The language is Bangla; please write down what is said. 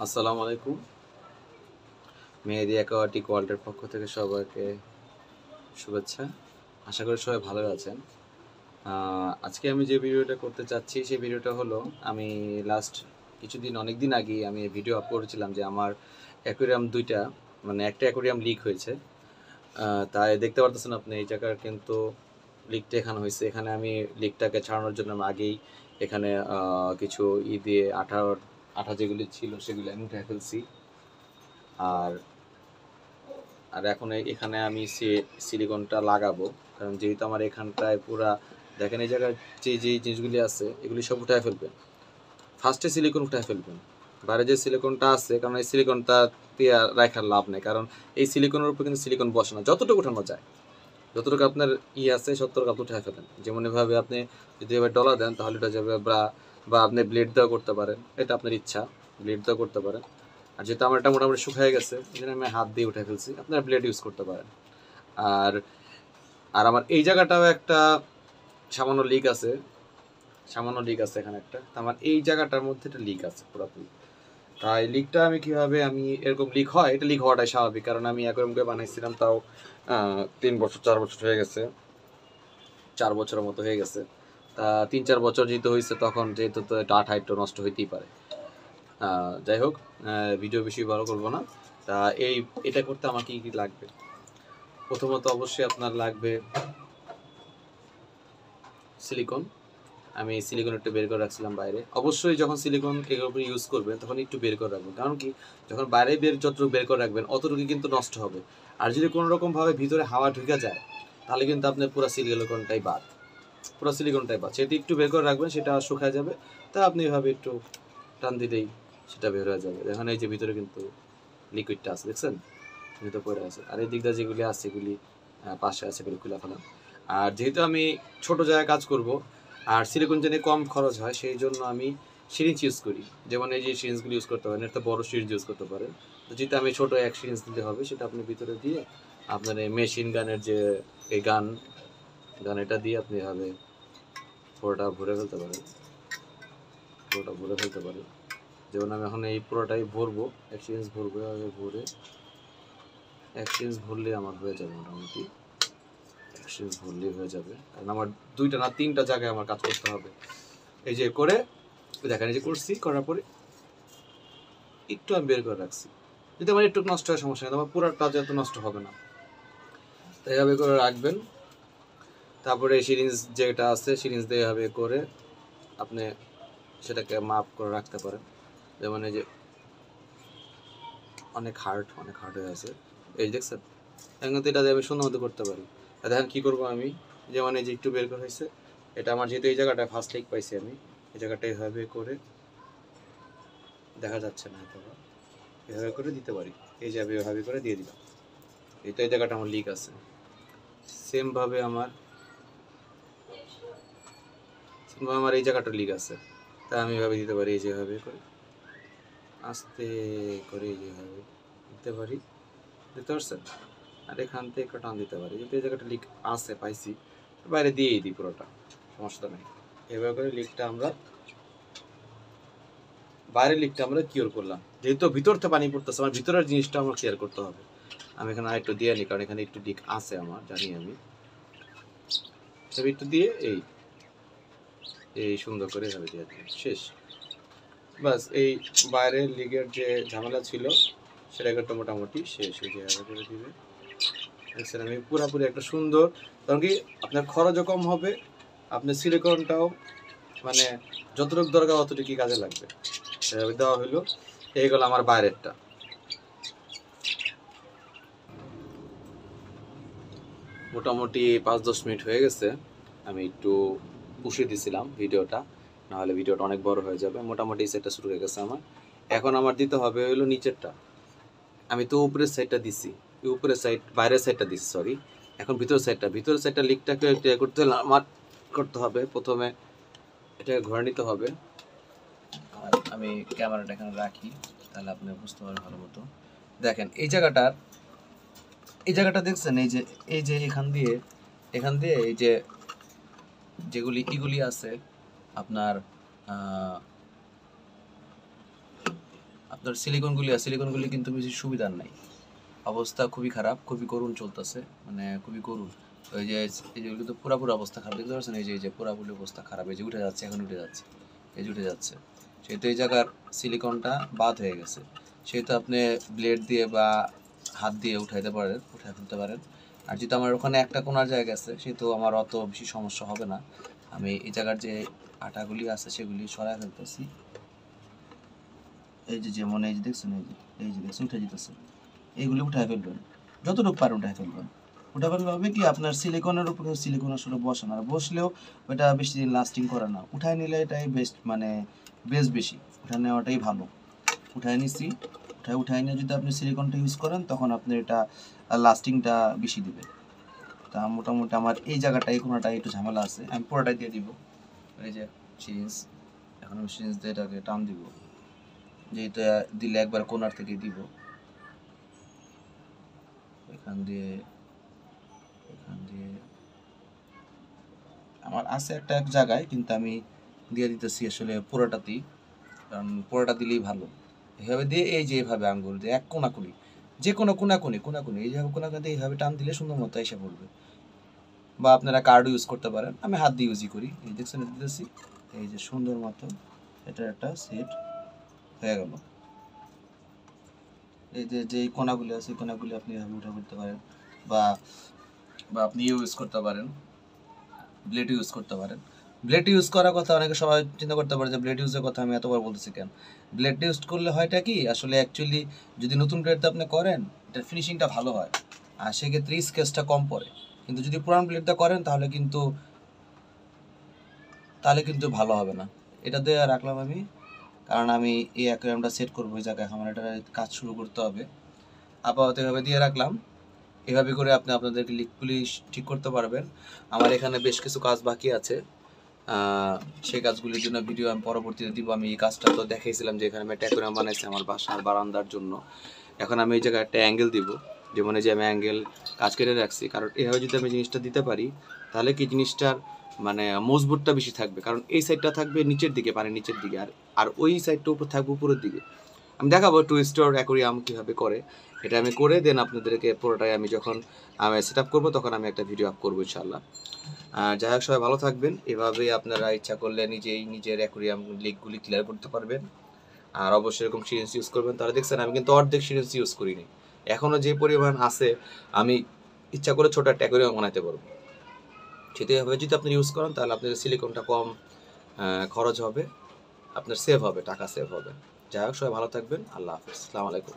আসসালামু আলাইকুম। মেহেদি অ্যাকোয়াটিক ওয়ার্ল্ডের পক্ষ থেকে সবাইকে শুভেচ্ছা। আশা করি সবাই ভালো আছেন। আজকে আমি যে ভিডিওটা করতে চাচ্ছি সেই ভিডিওটা হলো, আমি লাস্ট অনেক দিন আগেই আমি ভিডিও আপলোড করেছিলাম যে আমার অ্যাকোয়ারিয়াম দুইটা, মানে একটা অ্যাকোয়ারিয়াম লিক হয়েছে। তাই দেখতে পারতেছেন আপনি এই জায়গার কিন্তু লিকটা এখানে হয়েছে। এখানে আমি লিকটাকে ছাড়ানোর জন্য আমি আগেই এখানে কিছু দিয়ে আঠা যেগুলি ছিল সেগুলি আমি উঠে ফেলছি। আর আর এখন এখানে আমি সিলিকনটা লাগাবো, কারণ যেহেতু আমার এখানটায় পুরা দেখেন এই জায়গায় যে জিনিসগুলি আছে এগুলি সব উঠায় ফেলবেন। ফার্স্টে সিলিকন উঠায় ফেলবেন, বাইরে যে সিলিকনটা আছে, কারণ এই সিলিকনটা দিয়ে রাখার লাভ নেই, কারণ এই সিলিকনের উপর কিন্তু সিলিকন বসে না। যতটুকু উঠানো যায়, যতটুকু আপনার আছে ততটুকু আপনি উঠায় ফেলেন। যেমন এভাবে আপনি যদি এবার ডলা দেন তাহলে এটা যাবে, বা আপনি ব্লেড দেওয়া করতে পারেন, এটা আপনার ইচ্ছা, ব্লেড দেওয়া করতে পারেন। আর যেহেতু আমার এটা মোটামুটি শুকিয়ে গেছে এই জন্য আমি হাত দিয়ে উঠে ফেলছি, আপনারা ব্লেড ইউজ করতে পারেন। আর আর আমার এই জায়গাটাও একটা সামান্য লিক আছে, এখানে একটা। আমার এই জায়গাটার মধ্যে একটা লিক আছে পুরোপুরি। তাই লিকটা আমি কিভাবে, আমি এরকম লিক হয়, এটা লিক হওয়াটাই স্বাভাবিক, কারণ আমি অ্যাকোয়ারিয়াম বানাইছিলাম তাও 3 বছর 4 বছর হয়ে গেছে, 4 বছরের মতো হয়ে গেছে। তা 3-4 বছর যেহেতু হয়েছে, তখন যেহেতু তো এটা আঠা একটু নষ্ট হইতেই পারে। যাই হোক, ভিডিও বেশি বড় করবো না। তা এটা করতে আমার কি কি লাগবে? প্রথমত অবশ্যই আপনার লাগবে সিলিকন। আমি সিলিকন একটু বের করে রাখছিলাম বাইরে। অবশ্যই যখন সিলিকন এগুলোর উপরে ইউজ করবেন তখন একটু বের করে রাখবেন, কারণ কি, যখন বাইরে যতটুকু বের করে রাখবেন অতটুকু কিন্তু নষ্ট হবে। আর যদি কোনো রকমভাবে ভিতরে হাওয়া ঢুকে যায় তাহলে কিন্তু আপনার পুরো সিলিকনটাই বাদ। সেটা একটু বের করে রাখবেন, সেটা শুকায় যাবে। তা আপনি এভাবে একটু টান দিলেই সেটা বের হয়ে যাবে। দেখেন এই যে ভিতরে কিন্তু লিকুইডটা আছে, দেখছেন ভিতরে পড়ে আছে। আর এই দিকটা যেগুলি আছে এগুলি পাশে আছে, এগুলি খুলে ফেলাম। আর যেহেতু আমি ছোট জায়গায় কাজ করব আর সিলিকন যেন কম খরচ হয়, সেই জন্য আমি সিরিঞ্জ ইউজ করি। যেমন এই যে সিরিঞ্জগুলি ইউজ করতে পারেন, একটা বড় সিরিঞ্জ ইউজ করতে পারেন। তো যেহেতু আমি ছোট এক সিরিঞ্জ দিতে হবে, সেটা আপনি ভিতরে দিয়ে আপনার এই মেশিন গানের যে এই গান এটা দিয়ে আপনি এভাবে পুরোটা ভরে ফেলতে পারেন। যেমন আমি এখন এই পুরোটাই ভরবো, এক্সচেঞ্জ ভরবো, এভাবে ভরে এক্সচেঞ্জ ভরলে আমার হয়ে যাবে মোটামুটি। এক্সচেঞ্জ ভরলেই হয়ে যাবে, কারণ আমার 2টা না 3টা জায়গায় আমার কাজ করতে হবে। এই যে করে দেখেন, এই যে করছি, করার পরে একটু আমি বের করে রাখছি। যদি আমার একটু নষ্ট হয় সমস্যা নেই, আমার পুরোটা যেহেতু নষ্ট হবে না, এইভাবে করে রাখবেন। তারপরে সিরিঞ্জ যেটা আছে সিরিঞ্জ দিয়ে এভাবে করে আপনি সেটাকে মাপ করে রাখতে পারেন। যেমন এই যে অনেক হার্ড হয়ে আছে, এই দেখছেন, এখন তো এটা দিয়ে আমি সুন্দর মতো করতে পারি। দেখেন কী করবো আমি, যেমন এই যে একটু বের করা হয়েছে, এটা আমার যেহেতু এই জায়গাটা ফার্স্ট লিক পাইছি, আমি এই জায়গাটা এভাবে করে, দেখা যাচ্ছে না হয়তো, এভাবে করে দিতে পারি। এই যে আমি এভাবে করে দিয়ে দিলাম, এই তো এই জায়গাটা আমার লিক আছে। সেমভাবে আমার এই জায়গাটা লিক আছে, তা আমি এভাবে দিতে পারি। এই যেভাবে করে আস্তে করে এই যেভাবে দিতে পারি, বুঝতে পারছেন? আর এখান থেকে একটা টান দিতে পারি, যেহেতু এই জায়গাটা লিক আছে পাইছি, বাইরে দিয়েই দিই পুরোটা, সমস্যা নেই। এভাবে করে বাইরের লিকটা আমরা কিওর করলাম। যেহেতু ভিতর থেকে পানি পড়তেছে, আমার ভিতরের জিনিসটা আমার ক্লিয়ার করতে হবে। আমি এখানে আরেকটু দিয়ে নিই, কারণ এখানে একটু লিক আছে আমার, জানি আমি। একটু দিয়ে এই সুন্দর করে এভাবে দিয়ে দিই, শেষ। বাস, এই বাইরের লিগের যে ঝামেলা ছিল সেটা একটা মোটামুটি শেষ। এই যে করে দিবে, দেখছেন আমি পুরোপুরি একটা সুন্দর, কারণ কি আপনার খরচও কম হবে, আপনার সিলিকনটাও মানে যতটুকু দরকার অতটুকুই কাজে লাগবে। সেভাবে দেওয়া হইলো। এইগুলো আমার বাইরেরটা। মোটামুটি 5-10 মিনিট হয়ে গেছে, আমি একটু পুষিয়ে দিছিলাম ভিডিওটা, নাহলে ভিডিওটা অনেক বড় হয়ে যাবে। মোটামুটি সেটটা শুরু হয়ে গেছে আমার। এখন আমার দিতে হবে হলো নিচেরটা। আমি তো উপরের সাইডটা দিছি, বাইরের সাইডটা দিছি, সরি। এখন ভিতরের সাইডটা লিকটাকে ক্লিয়ার করতে হবে। প্রথমে এটাকে ঘরে নিতে হবে। আর আমি ক্যামেরাটা এখানে রাখি, তাহলে আপনি বুঝতে পারবেন ভালো মতো। দেখেন এই জায়গাটা দেখছেন, এই যে এখান দিয়ে এই যে যেগুলি আছে আপনার আপনার সিলিকনগুলি কিন্তু বেশি সুবিধার নাই, অবস্থা খুবই খারাপ, খুবই করুণ চলতেছে, মানে খুবই করুণ। ওই যে এইগুলো তো পুরাপুরি অবস্থা খারাপ দেখতে পাচ্ছেন, এই যে পুরাপুরি অবস্থা খারাপ, এই যে উঠে যাচ্ছে, এখন উঠে যাচ্ছে, এই যে উঠে যাচ্ছে। সেহেতু এই জায়গার সিলিকনটা বাদ হয়ে গেছে, সেহেতু আপনি ব্লেড দিয়ে বা হাত দিয়ে উঠাই ফেলতে পারেন। আর যেহেতু আমার ওখানে একটা কোনার জায়গা আছে, সেহেতু আমার অত বেশি সমস্যা হবে না। আমি এই জায়গার যে আটাগুলি আছে সেগুলি সরাই ফেলতেছি। এই যে যেমন এই যে দেখছেন, এই যে দেখছেন উঠে যেতেছে, এইগুলি উঠাই ফেলবেন, যতটুকু পারেন উঠাই ফেলবেন। উঠা ফেললে হবে কি, আপনার সিলিকনের উপরে সিলিকন আসলে বসে না, আর বসলেও ওইটা বেশি দিন লাস্টিং করে না। উঠায় নিলে এটাই বেস্ট, মানে বেস্ট বেশি উঠায় নেওয়াটাই ভালো। উঠায় নিচ্ছি, উঠায় নিয়ে যদি আপনি সিলিকনটা ইউজ করেন তখন আপনি এটা লাস্টিংটা বেশি দিবে। তা মোটামুটি আমার এই জায়গাটা এই কোনাটায় একটু ঝামেলা আছে, আমি পুরোটাই দিয়ে দিব। এই যে সিরিঞ্জ, এখন আমি সিরিঞ্জ দিয়ে এটাকে টান দিব, যেটা দিলে একবার কোনার থেকে দিব, এখান দিয়ে আমার আছে একটা এক জায়গায়, কিন্তু আমি দিয়ে দিতেছি আসলে পুরোটাতেই, কারণ পুরোটা দিলেই ভালো। এইভাবে দিয়ে এই যে এইভাবে আঙ্গুল দিয়ে এক কোনাকুনি, যে কোনো কোনাকুনি এইভাবে কোনাকুনি এইভাবে টান দিলে সুন্দর মতো এসে পড়বে। বা আপনারা কার্ড ইউজ করতে পারেন, আমি হাত দিয়ে ইউজই করি। এই দেখছেন দিতেছি, এই যে সুন্দর মতো এটা একটা সেট হয়ে গেল। এই যে যেই কোনাগুলি আছে কোনাগুলি আপনি এভাবে উঠে করতে পারেন, বা বা আপনি ইউজ করতে পারেন, ব্লেড ইউজ করতে পারেন। ব্লেড ইউজ করার কথা অনেকে সবাই চিন্তা করতে পারে যে ব্লেড ইউজের কথা আমি এতবার বলতেছি কেন। ব্লেড ইউজ করলে হয়টা কি, আসলে অ্যাকচুয়ালি যদি নতুন ব্লেডটা আপনি করেন এটার ফিনিশিংটা ভালো হয়, আর সেক্ষেত্রে স্কেচটা কম পড়ে। কিন্তু যদি পুরান ব্লেডটা করেন তাহলে কিন্তু ভালো হবে না। এটা দিয়ে রাখলাম আমি, কারণ আমি এই অ্যাকোয়ারিয়ামটা সেট করবো ওই জায়গায়, আমার এটা কাজ শুরু করতে হবে। আপাতত এভাবে দিয়ে রাখলাম। এভাবে করে আপনি আপনাদেরকে লিকগুলি ঠিক করতে পারবেন। আমার এখানে বেশ কিছু কাজ বাকি আছে, সেই কাজগুলির জন্য ভিডিও আমি পরবর্তীতে দিব। আমি এই কাজটা তো দেখাইছিলাম যে এখানে আমি একটা অ্যাকোয়ারিয়াম বানাইছি আমার বাসার বারান্দার জন্য। এখন আমি এই জায়গায় একটা অ্যাঙ্গেল দিব, যেমন এই যে আমি অ্যাঙ্গেল কাজ কেটে রাখছি, কারণ এভাবে যদি আমি জিনিসটা দিতে পারি তাহলে কি জিনিসটার মানে মজবুতটা বেশি থাকবে, কারণ এই সাইডটা থাকবে নিচের দিকে, পানির নিচের দিকে, আর ওই সাইডটা উপর থাকবে উপরের দিকে। আমি দেখাবো টুইস্টার অ্যাকোয়ারিয়াম কীভাবে করে, এটা আমি করে দেন আপনাদেরকে পুরোটাই আমি যখন আমি সেট আপ করবো তখন আমি একটা ভিডিও আপ করবো ইনশাল্লাহ। যাই হোক, সবাই ভালো থাকবেন। এভাবেই আপনারা ইচ্ছা করলে নিজের অ্যাকোয়ারিয়াম লিকগুলি ক্লিয়ার করতে পারবেন। আর অবশ্যই এরকম সিরিঞ্জ ইউজ করবেন। তাহলে দেখছেন আমি কিন্তু অর্ধেক সিরিঞ্জ ইউজ করিনি, এখনও যে পরিমাণ আছে আমি ইচ্ছা করে ছোটো একটা অ্যাকোয়ারিয়াম বানাতে পারবো। সেটাইভাবে যদি আপনি ইউজ করেন তাহলে আপনার সিলিকনটা কম খরচ হবে, আপনার সেভ হবে, টাকা সেভ হবে। যাই হোক, সবাই ভালো থাকবেন। আল্লাহ হাফিজ, আসসালামু আলাইকুম।